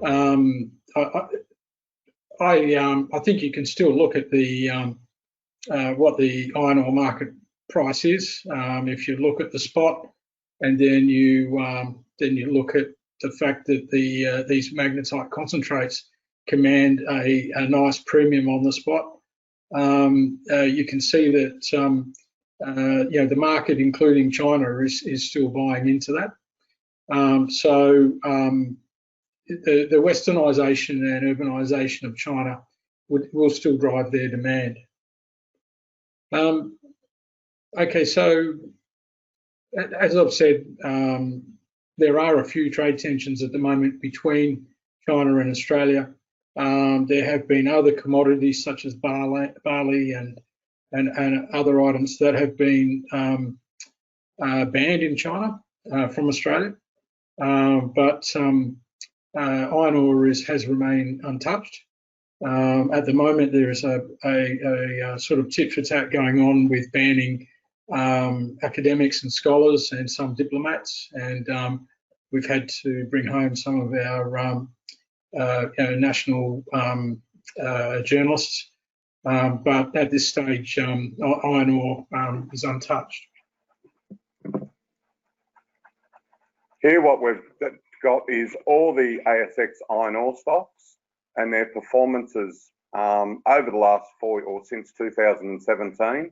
I think you can still look at the what the iron ore market price is. If you look at the spot, and then you look at the fact that these magnetite concentrates command a nice premium on the spot, you can see that the market, including China, is still buying into that. The westernisation and urbanisation of China will still drive their demand. Okay, so as I've said, there are a few trade tensions at the moment between China and Australia. There have been other commodities such as barley and other items that have been banned in China from Australia, but iron ore has remained untouched. At the moment, there is a sort of tit for tat going on with banning academics and scholars and some diplomats, and we've had to bring home some of our national journalists. But at this stage, iron ore is untouched. Here, what we've got is all the ASX iron ore stocks and their performances over the last since 2017,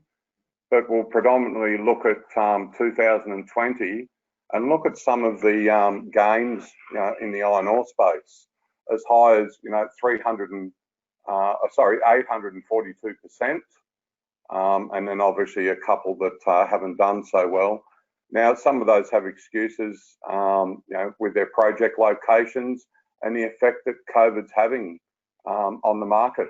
but we'll predominantly look at 2020 and look at some of the gains in the iron ore space, as high as 842%, and then obviously a couple that haven't done so well. Now, some of those have excuses, with their project locations and the effect that COVID's having on the market.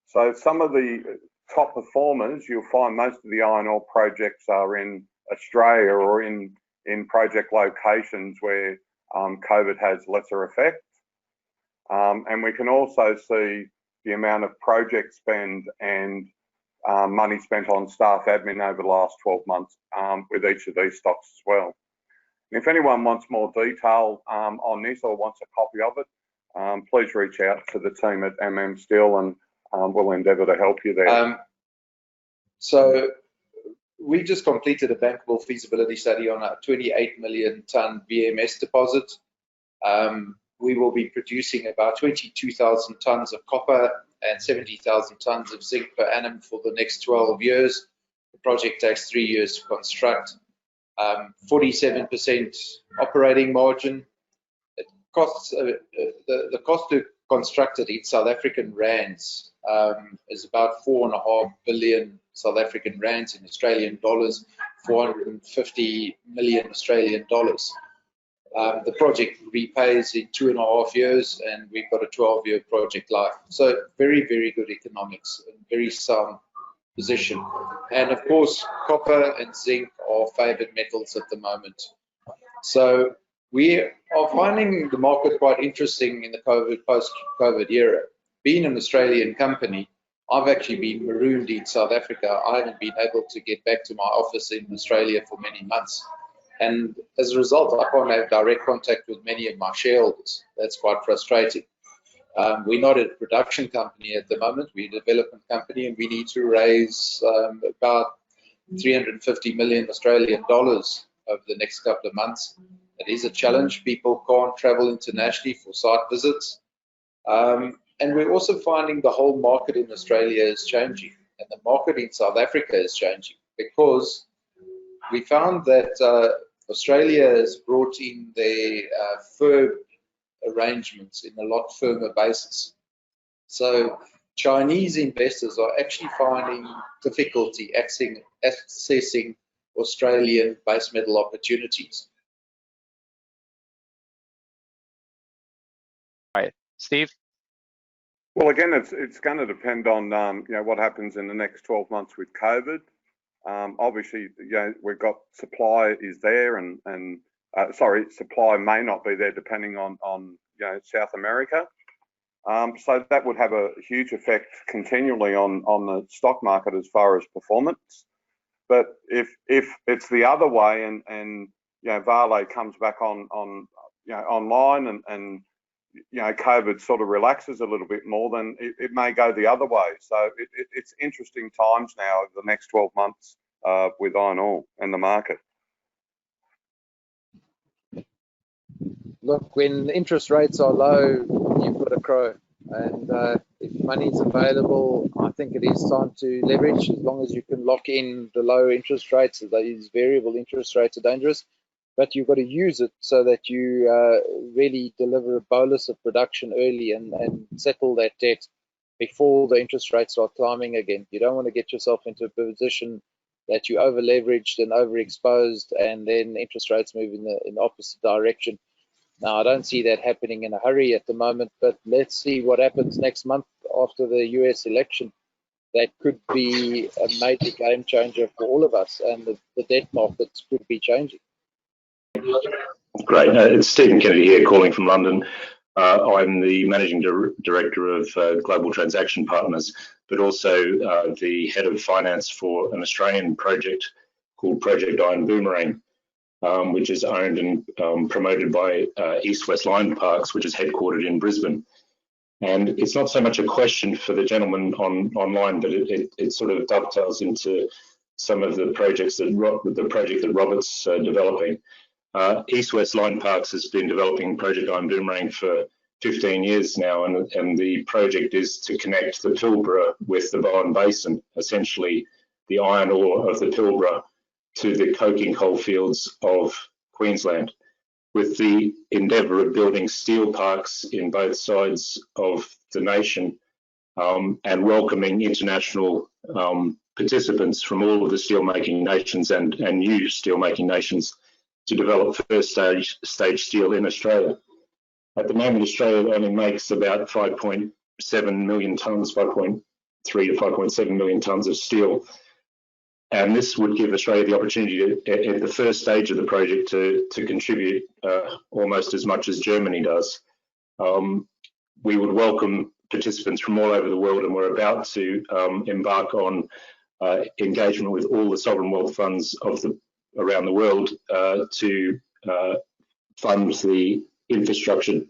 So some of the top performers, you'll find most of the iron ore projects are in Australia or in project locations where COVID has lesser effect. And we can also see the amount of project spend and money spent on staff admin over the last 12 months with each of these stocks as well. And if anyone wants more detail on this or wants a copy of it, please reach out to the team at MMSteel and we'll endeavour to help you there. So we just completed a bankable feasibility study on a 28 million tonne VMS deposit. We will be producing about 22,000 tonnes of copper and 70,000 tonnes of zinc per annum for the next 12 years. The project takes 3 years to construct. 47% operating margin. It costs the cost to construct it in South African rands is about 4.5 billion South African rands, in Australian dollars, 450 million Australian dollars. The project repays in 2.5 years, and we've got a 12-year project life. So very, very good economics and very sound position. And of course, copper and zinc are favoured metals at the moment. So we are finding the market quite interesting in the post-COVID era. Being an Australian company, I've actually been marooned in South Africa. I haven't been able to get back to my office in Australia for many months. And as a result, I can't have direct contact with many of my shareholders. That's quite frustrating. We're not a production company at the moment. We're a development company, and we need to raise about 350 million Australian dollars over the next couple of months. It is a challenge. People can't travel internationally for site visits. And we're also finding the whole market in Australia is changing, and the market in South Africa is changing, because we found that Australia has brought in their FIRB arrangements in a lot firmer basis. So Chinese investors are actually finding difficulty accessing Australian base metal opportunities. Right, Steve? Well, again, it's going to depend on what happens in the next 12 months with COVID. Obviously, we've got supply is there, and supply may not be there depending on South America. So that would have a huge effect continually on the stock market as far as performance. But if it's the other way, and Vale comes back online, and you know, COVID sort of relaxes a little bit more, then it may go the other way. So it's interesting times now over the next 12 months with iron ore and the market. Look, when interest rates are low, you've got a crow. And if money's available, I think it is time to leverage, as long as you can lock in the low interest rates. These variable interest rates are dangerous, but you've got to use it so that you really deliver a bolus of production early and settle that debt before the interest rates start climbing again. You don't want to get yourself into a position that you over leveraged and overexposed, and then interest rates move in the opposite direction. Now, I don't see that happening in a hurry at the moment, but let's see what happens next month after the US election. That could be a major game changer for all of us, and the debt markets could be changing. Great. It's Stephen Kennedy here, calling from London. I'm the Managing Director of Global Transaction Partners, but also the Head of Finance for an Australian project called Project Iron Boomerang, which is owned and promoted by East West Line Parks, which is headquartered in Brisbane. And it's not so much a question for the gentleman online, but it sort of dovetails into some of the projects that Robert's developing. East West Line Parks has been developing Project Iron Boomerang for 15 years now, and the project is to connect the Pilbara with the Bowen Basin, essentially the iron ore of the Pilbara to the coking coal fields of Queensland, with the endeavour of building steel parks in both sides of the nation and welcoming international participants from all of the steelmaking nations and new steelmaking nations to develop first stage steel in Australia. At the moment, Australia only makes about 5.7 million tonnes, 5.3 to 5.7 million tonnes of steel. And this would give Australia the opportunity to, at the first stage of the project, to contribute almost as much as Germany does. We would welcome participants from all over the world, and we're about to embark on engagement with all the sovereign wealth funds around the world to fund the infrastructure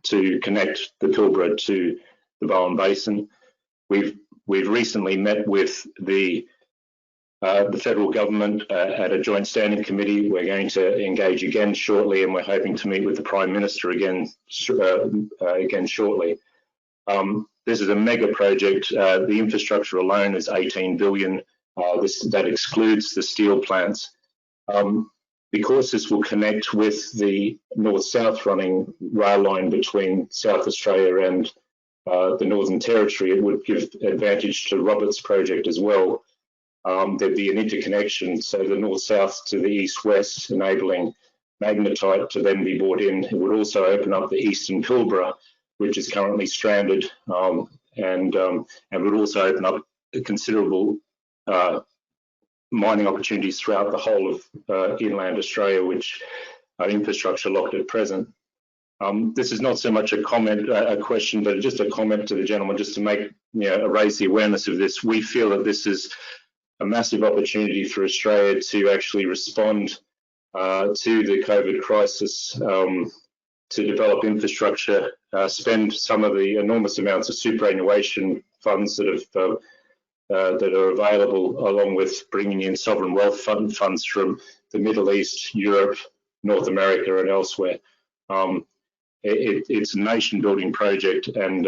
to connect the Pilbara to the Bowen Basin. We've recently met with the federal government at a joint standing committee. We're going to engage again shortly, and we're hoping to meet with the Prime Minister again shortly. This is a mega project. The infrastructure alone is 18 billion. That excludes the steel plants. Because this will connect with the north-south running rail line between South Australia and the Northern Territory, it would give advantage to Robert's project as well. There'd be an interconnection, so the north-south to the east-west, enabling magnetite to then be brought in. It would also open up the eastern Pilbara, which is currently stranded, and would also open up a considerable mining opportunities throughout the whole of inland Australia, which are infrastructure locked at present. This is not so much a comment, a question, but just a comment to the gentleman, just to make, raise the awareness of this. We feel that this is a massive opportunity for Australia to actually respond to the COVID crisis, to develop infrastructure, spend some of the enormous amounts of superannuation funds that are available, along with bringing in sovereign wealth funds from the Middle East, Europe, North America, and elsewhere. It's a nation-building project, and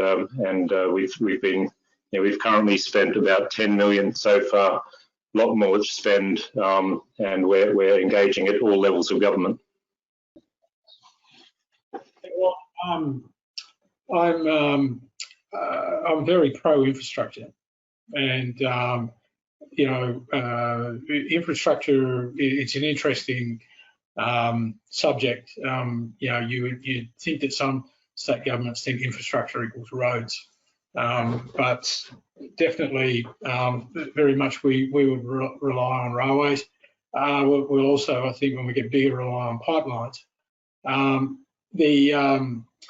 we've currently spent about 10 million so far. A lot more to spend, and we're engaging at all levels of government. Well, I'm very pro infrastructure, and infrastructure, it's an interesting subject. You think that some state governments think infrastructure equals roads, but definitely very much we would rely on railways. We'll also, I think, when we get bigger, rely on pipelines. The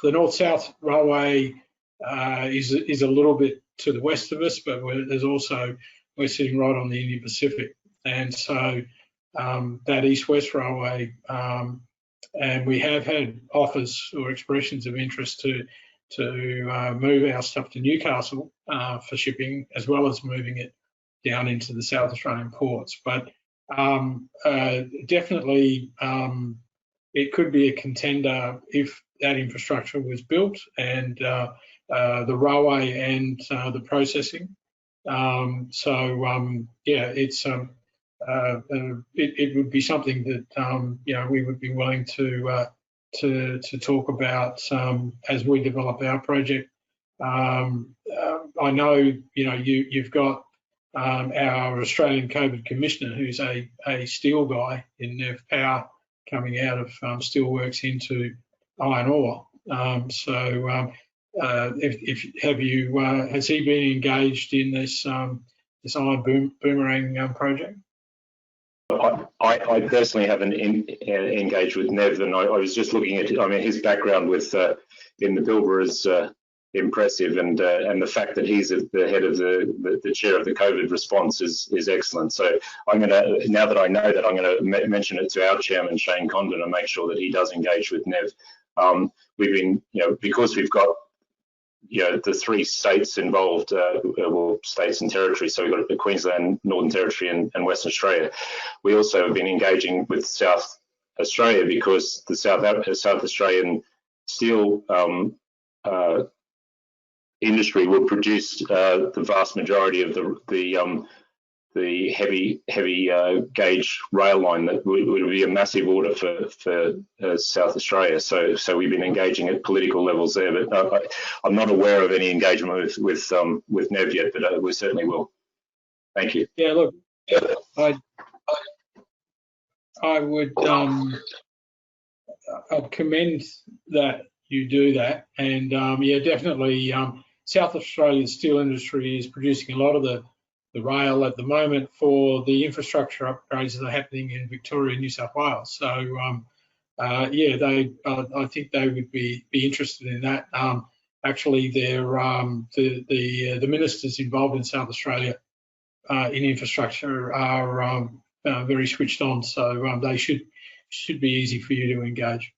north-south railway is a little bit to the west of us, but we're sitting right on the Indian Pacific, and so that east-west railway and we have had offers or expressions of interest to move our stuff to Newcastle for shipping, as well as moving it down into the South Australian ports. But definitely it could be a contender if that infrastructure was built, and the railway and the processing. Yeah, it would be something that you know, we would be willing to talk about as we develop our project. I know, you know, you've got our Australian COVID Commissioner, who's a steel guy in Nev Power, coming out of steelworks into iron ore. Has he been engaged in this this iron boomerang project? I personally haven't engaged with Nev, and I was just looking at, I mean, his background with in the Pilbara is impressive, and the fact that he's at the head of the chair of the COVID response is excellent. So I'm going to, now that I know that, I'm going to mention it to our chairman Shane Condon and make sure that he does engage with Nev. We've been, you know, because we've got, you know, the 3 states involved, well, states and territories. So we've got Queensland, Northern Territory, and Western Australia. We also have been engaging with South Australia, because the South Australian steel industry will produce the vast majority of the heavy gauge rail line that would be a massive order for South Australia. So we've been engaging at political levels there, but I'm not aware of any engagement with Nev yet, but we certainly will. Thank you. Yeah, look, I would I'd commend that you do that, and yeah, definitely South Australia's steel industry is producing a lot of the rail at the moment for the infrastructure upgrades that are happening in Victoria and New South Wales. So yeah, I think they would be interested in that. Actually, they're the ministers involved in South Australia in infrastructure are very switched on, so they should be easy for you to engage.